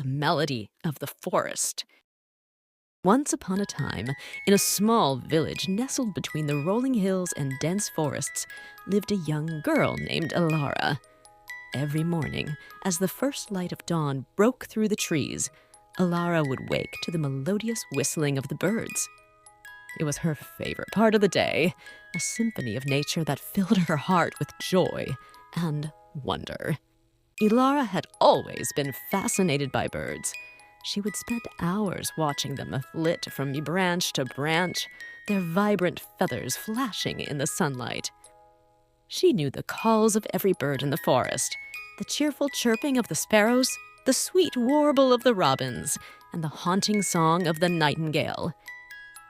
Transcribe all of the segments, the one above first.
the melody of the forest. Once upon a time, in a small village nestled between the rolling hills and dense forests, lived a young girl named Elara. Every morning, as the first light of dawn broke through the trees, Elara would wake to the melodious whistling of the birds. It was her favorite part of the day, a symphony of nature that filled her heart with joy and wonder. Elara had always been fascinated by birds. She would spend hours watching them flit from branch to branch, their vibrant feathers flashing in the sunlight. She knew the calls of every bird in the forest, the cheerful chirping of the sparrows, the sweet warble of the robins, and the haunting song of the nightingale.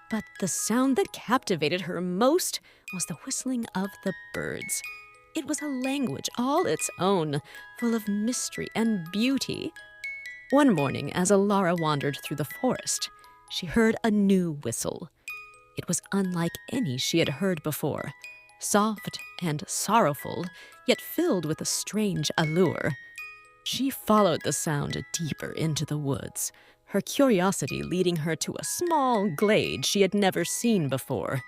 But the sound that captivated her most was the whistling of the birds. It was a language all its own, full of mystery and beauty. One morning, as Elara wandered through the forest, she heard a new whistle. It was unlike any she had heard before, soft and sorrowful, yet filled with a strange allure. She followed the sound deeper into the woods, her curiosity leading her to a small glade she had never seen before.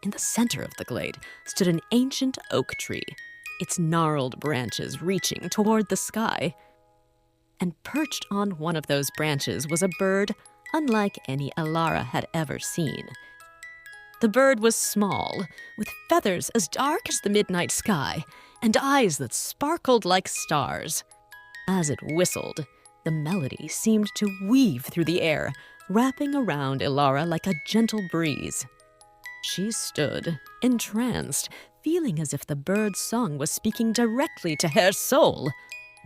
In the center of the glade stood an ancient oak tree, its gnarled branches reaching toward the sky. And perched on one of those branches was a bird unlike any Elara had ever seen. The bird was small, with feathers as dark as the midnight sky, and eyes that sparkled like stars. As it whistled, the melody seemed to weave through the air, wrapping around Elara like a gentle breeze. She stood, entranced, feeling as if the bird's song was speaking directly to her soul.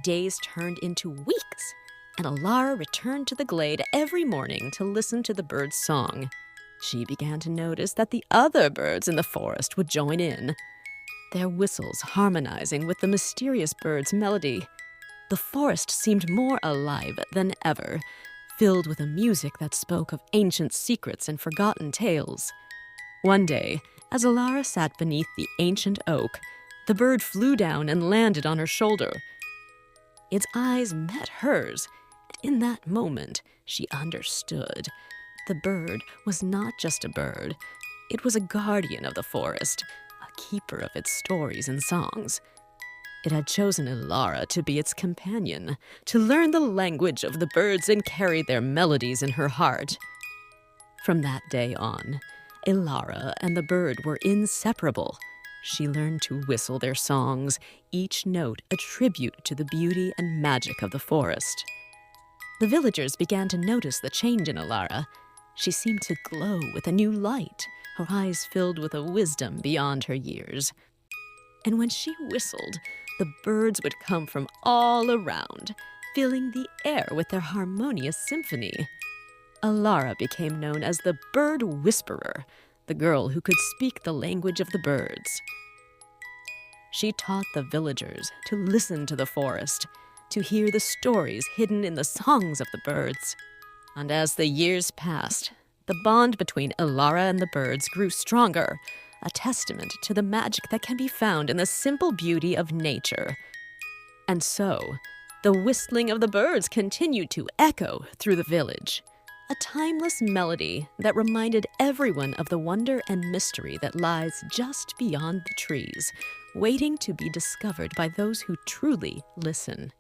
Days turned into weeks, and Elara returned to the glade every morning to listen to the bird's song. She began to notice that the other birds in the forest would join in, their whistles harmonizing with the mysterious bird's melody. The forest seemed more alive than ever, filled with a music that spoke of ancient secrets and forgotten tales. One day, as Elara sat beneath the ancient oak, the bird flew down and landed on her shoulder. Its eyes met hers, and in that moment, she understood. The bird was not just a bird. It was a guardian of the forest, a keeper of its stories and songs. It had chosen Elara to be its companion, to learn the language of the birds and carry their melodies in her heart. From that day on, Elara and the bird were inseparable. She learned to whistle their songs, each note a tribute to the beauty and magic of the forest. The villagers began to notice the change in Elara. She seemed to glow with a new light, her eyes filled with a wisdom beyond her years. And when she whistled, the birds would come from all around, filling the air with their harmonious symphony. Elara became known as the Bird Whisperer, the girl who could speak the language of the birds. She taught the villagers to listen to the forest, to hear the stories hidden in the songs of the birds. And as the years passed, the bond between Elara and the birds grew stronger, a testament to the magic that can be found in the simple beauty of nature. And so, the whistling of the birds continued to echo through the village, a timeless melody that reminded everyone of the wonder and mystery that lies just beyond the trees, waiting to be discovered by those who truly listen.